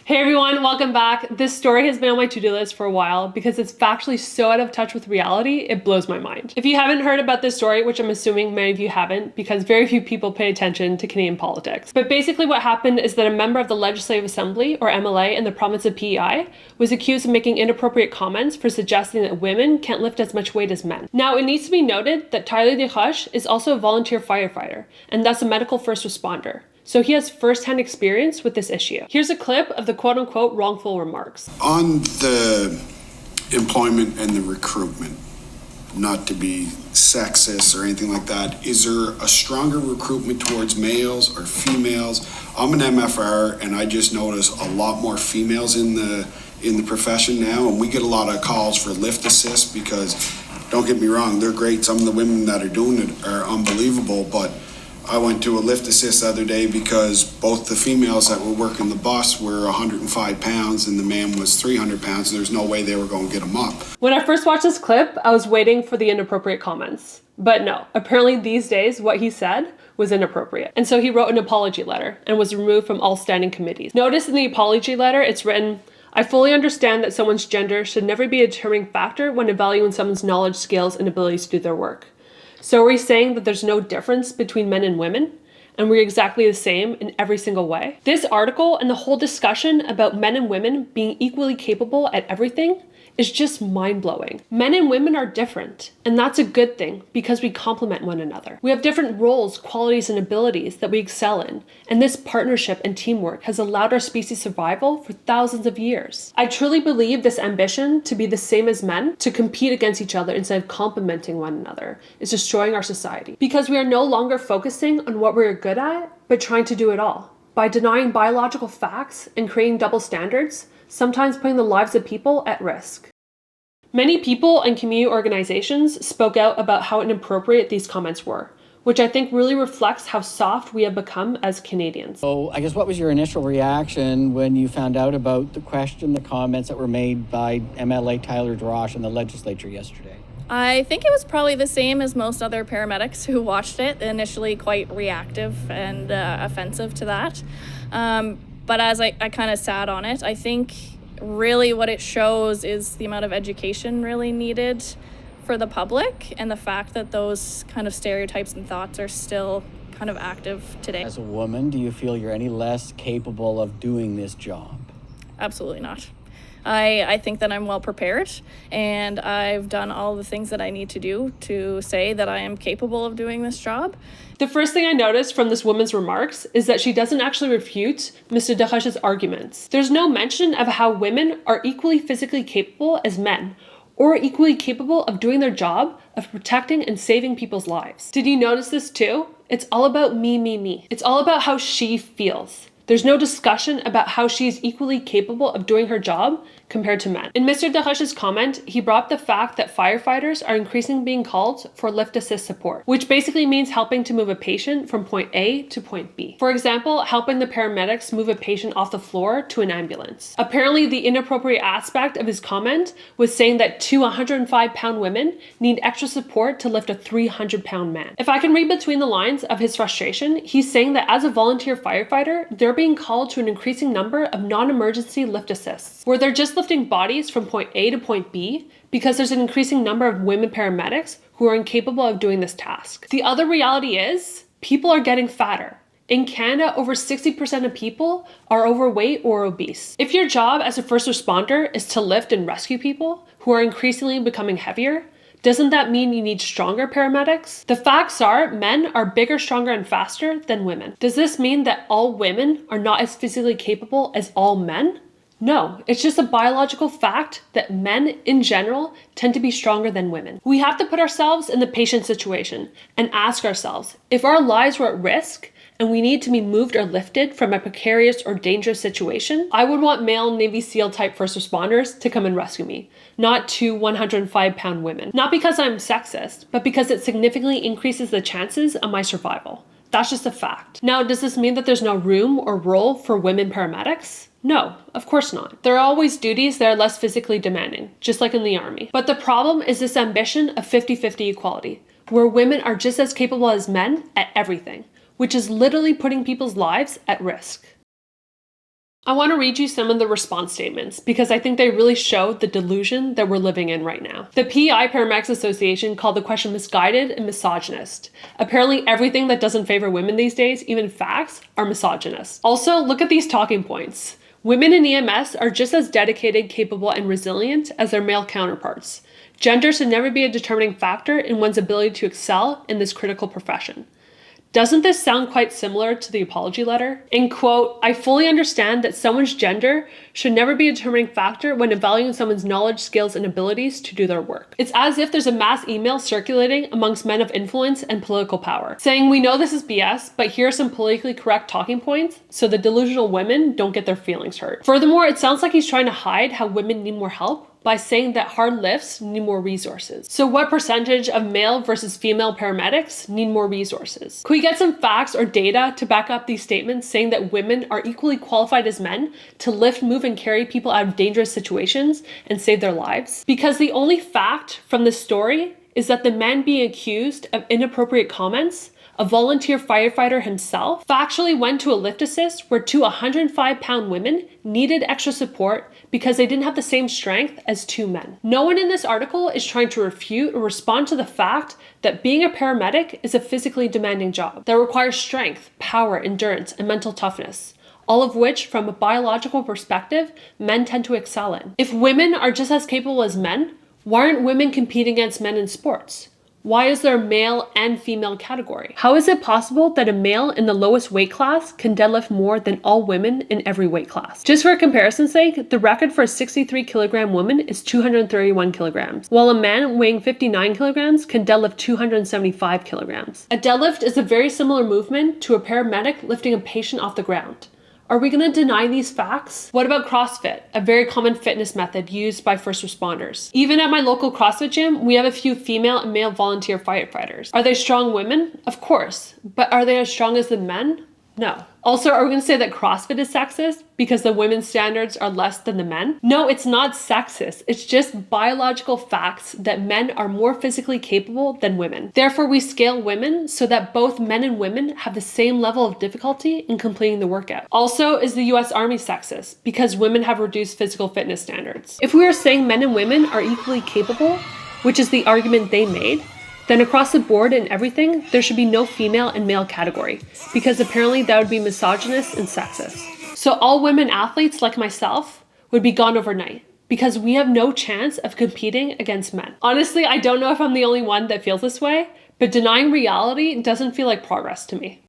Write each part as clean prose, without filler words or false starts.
Hey everyone, welcome back. This story has been on my to-do list for a while because it's factually so out of touch with reality, it blows my mind. If you haven't heard about this story, which I'm assuming many of you haven't, because very few people pay attention to Canadian politics. But basically what happened is that a member of the Legislative Assembly, or MLA, in the province of PEI was accused of making inappropriate comments for suggesting that women can't lift as much weight as men. Now, it needs to be noted that Tyler Desroches is also a volunteer firefighter, and thus a medical first responder. So he has first-hand experience with this issue. Here's a clip of the quote-unquote wrongful remarks. On the employment and the recruitment, not to be sexist or anything like that, is there a stronger recruitment towards males or females? I'm an MFR and I just notice a lot more females in the profession now, and we get a lot of calls for lift assist because, don't get me wrong, they're great. Some of the women that are doing it are unbelievable, but I went to a lift assist the other day because both the females that were working the bus were 105 pounds and the man was 300 pounds. There's no way they were going to get him up. When I first watched this clip, I was waiting for the inappropriate comments. But no, apparently these days what he said was inappropriate. And so he wrote an apology letter and was removed from all standing committees. Notice in the apology letter, it's written, "I fully understand that someone's gender should never be a determining factor when evaluating someone's knowledge, skills, and abilities to do their work. So are we saying that there's no difference between men and women? And we're exactly the same in every single way?" This article and the whole discussion about men and women being equally capable at everything is just mind-blowing. Men and women are different, and that's a good thing because we complement one another. We have different roles, qualities, and abilities that we excel in, and this partnership and teamwork has allowed our species survival for thousands of years. I truly believe this ambition to be the same as men, to compete against each other instead of complementing one another, is destroying our society because we are no longer focusing on what we're good at, but trying to do it all. By denying biological facts and creating double standards, sometimes putting the lives of people at risk. Many people and community organizations spoke out about how inappropriate these comments were, which I think really reflects how soft we have become as Canadians. So I guess what was your initial reaction when you found out about the comments that were made by MLA Tyler Desroches in the legislature yesterday? I think it was probably the same as most other paramedics who watched it, initially quite reactive and offensive to that. But as I kind of sat on it, I think really what it shows is the amount of education really needed for the public and the fact that those kind of stereotypes and thoughts are still kind of active today. As a woman, do you feel you're any less capable of doing this job? Absolutely not. I think that I'm well prepared and I've done all the things that I need to do to say that I am capable of doing this job. The first thing I noticed from this woman's remarks is that she doesn't actually refute Mr. Desroches' arguments. There's no mention of how women are equally physically capable as men, or equally capable of doing their job of protecting and saving people's lives. Did you notice this too? It's all about me, me, me. It's all about how she feels. There's no discussion about how she is equally capable of doing her job compared to men. In Mr. Desroches' comment, he brought up the fact that firefighters are increasingly being called for lift assist support, which basically means helping to move a patient from point A to point B. For example, helping the paramedics move a patient off the floor to an ambulance. Apparently, the inappropriate aspect of his comment was saying that two 105-pound women need extra support to lift a 300-pound man. If I can read between the lines of his frustration, he's saying that as a volunteer firefighter, they're being called to an increasing number of non-emergency lift assists, where they're just lifting bodies from point A to point B because there's an increasing number of women paramedics who are incapable of doing this task. The other reality is people are getting fatter. In Canada, over 60% of people are overweight or obese. If your job as a first responder is to lift and rescue people who are increasingly becoming heavier, doesn't that mean you need stronger paramedics? The facts are men are bigger, stronger, and faster than women. Does this mean that all women are not as physically capable as all men? No, it's just a biological fact that men in general tend to be stronger than women. We have to put ourselves in the patient situation and ask ourselves, if our lives were at risk and we need to be moved or lifted from a precarious or dangerous situation, I would want male Navy SEAL type first responders to come and rescue me, not two 105-pound women. Not because I'm sexist, but because it significantly increases the chances of my survival. That's just a fact. Now, does this mean that there's no room or role for women paramedics? No, of course not. There are always duties that are less physically demanding, just like in the army. But the problem is this ambition of 50-50 equality, where women are just as capable as men at everything, which is literally putting people's lives at risk. I want to read you some of the response statements because I think they really show the delusion that we're living in right now. The PEI Paramedics Association called the question misguided and misogynist. Apparently everything that doesn't favor women these days, even facts, are misogynist. Also, look at these talking points. Women in EMS are just as dedicated, capable, and resilient as their male counterparts. Gender should never be a determining factor in one's ability to excel in this critical profession. Doesn't this sound quite similar to the apology letter? In quote, I fully understand that someone's gender should never be a determining factor when evaluating someone's knowledge, skills, and abilities to do their work. It's as if there's a mass email circulating amongst men of influence and political power, saying we know this is BS, but here are some politically correct talking points so the delusional women don't get their feelings hurt. Furthermore, it sounds like he's trying to hide how women need more help by saying that hard lifts need more resources. So what percentage of male versus female paramedics need more resources? Could we get some facts or data to back up these statements saying that women are equally qualified as men to lift, move, and carry people out of dangerous situations and save their lives? Because the only fact from this story is that the man being accused of inappropriate comments, a volunteer firefighter himself, factually went to a lift assist where two 105-pound women needed extra support because they didn't have the same strength as two men. No one in this article is trying to refute or respond to the fact that being a paramedic is a physically demanding job that requires strength, power, endurance, and mental toughness, all of which, from a biological perspective, men tend to excel in. If women are just as capable as men, why aren't women competing against men in sports? Why is there a male and female category? How is it possible that a male in the lowest weight class can deadlift more than all women in every weight class? Just for comparison's sake, the record for a 63-kilogram woman is 231 kilograms, while a man weighing 59 kilograms can deadlift 275 kilograms. A deadlift is a very similar movement to a paramedic lifting a patient off the ground. Are we going to deny these facts? What about CrossFit, a very common fitness method used by first responders? Even at my local CrossFit gym, we have a few female and male volunteer firefighters. Are they strong women? Of course. But are they as strong as the men? No. Also, are we going to say that CrossFit is sexist because the women's standards are less than the men? No, it's not sexist. It's just biological facts that men are more physically capable than women. Therefore, we scale women so that both men and women have the same level of difficulty in completing the workout. Also, is the US Army sexist because women have reduced physical fitness standards? If we are saying men and women are equally capable, which is the argument they made, then across the board in everything, there should be no female and male category, because apparently that would be misogynist and sexist. So all women athletes like myself would be gone overnight, because we have no chance of competing against men. Honestly, I don't know if I'm the only one that feels this way, but denying reality doesn't feel like progress to me.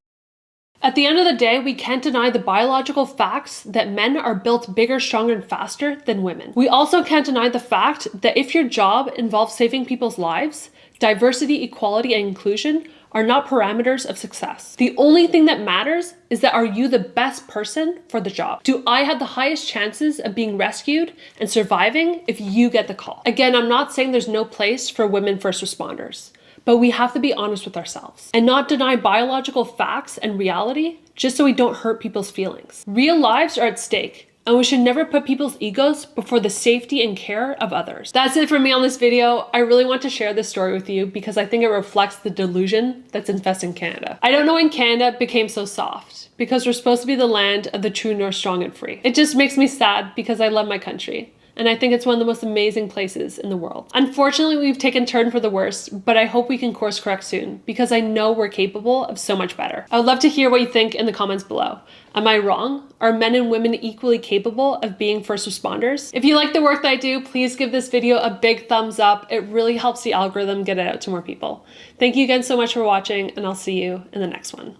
At the end of the day, we can't deny the biological facts that men are built bigger, stronger, and faster than women. We also can't deny the fact that if your job involves saving people's lives, diversity, equality, and inclusion are not parameters of success. The only thing that matters is that are you the best person for the job? Do I have the highest chances of being rescued and surviving if you get the call? Again, I'm not saying there's no place for women first responders, but we have to be honest with ourselves and not deny biological facts and reality just so we don't hurt people's feelings. Real lives are at stake, and we should never put people's egos before the safety and care of others. That's it for me on this video. I really want to share this story with you because I think it reflects the delusion that's infesting Canada. I don't know when Canada became so soft, because we're supposed to be the land of the true north, strong and free. It just makes me sad because I love my country, and I think it's one of the most amazing places in the world. Unfortunately, we've taken turn for the worst, but I hope we can course correct soon because I know we're capable of so much better. I would love to hear what you think in the comments below. Am I wrong? Are men and women equally capable of being first responders? If you like the work that I do, please give this video a big thumbs up. It really helps the algorithm get it out to more people. Thank you again so much for watching, and I'll see you in the next one.